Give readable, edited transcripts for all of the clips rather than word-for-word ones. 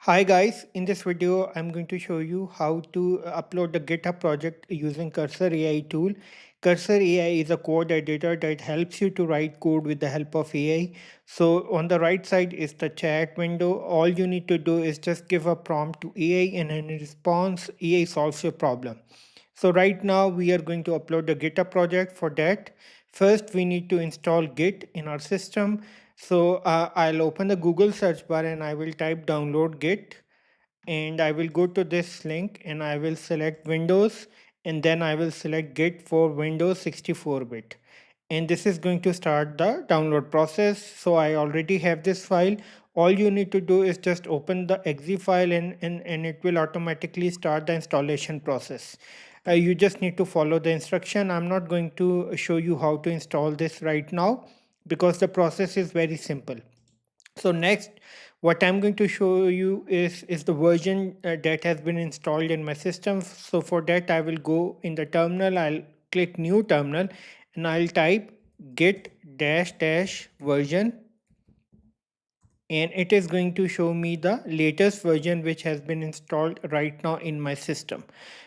Hi guys, in this video I'm going to show you how to upload the GitHub project using Cursor AI tool. Cursor AI is a code editor that helps you to write code with the help of AI. So on the right side is the chat window. All you need to do is just give a prompt to AI and in response AI solves your problem. So right now we are going to upload the GitHub project. For that, first we need to install Git in our system. So I'll open the Google search bar and I will type download Git, and I will go to this link and I will select Windows, and then I will select Git for Windows 64-bit. And this is going to start the download process. So I already have this file. All you need to do is just open the exe file, and it will automatically start the installation process. You just need to follow the instruction. I'm not going to show you how to install this right now because the process is very simple. So next, what I'm going to show you is the version that has been installed in my system. So for that, I will go in the terminal. I'll click new terminal and I'll type git dash dash version, and it is going to show me the latest version which has been installed right now in my system.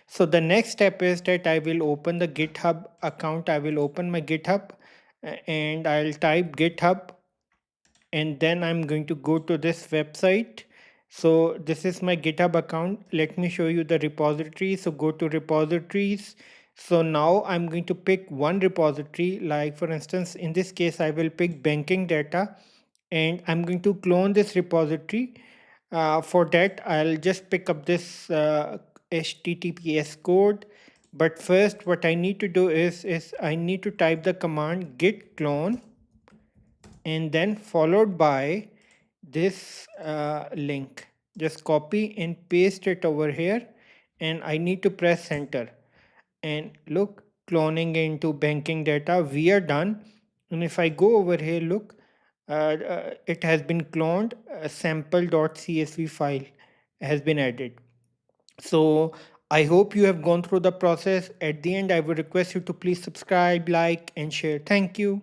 So the next step is that I will open the GitHub account. I will open my GitHub and I'll type GitHub, and then I'm going to go to this website. So this is my GitHub account. Let me show you the repository. So go to repositories. So now I'm going to pick one repository, like for instance in this case I will pick banking data, and I'm going to clone this repository. For that I'll just pick up this HTTPS code. But first what I need to do is I need to type the command git clone, and then followed by this link. Just copy and paste it over here, and I need to press enter. And look, cloning into banking data, we are done. And if I go over here, look, it has been cloned. A sample.csv file has been added. So I hope you have gone through the process. At the end, I would request you to please subscribe, like, and share. Thank you.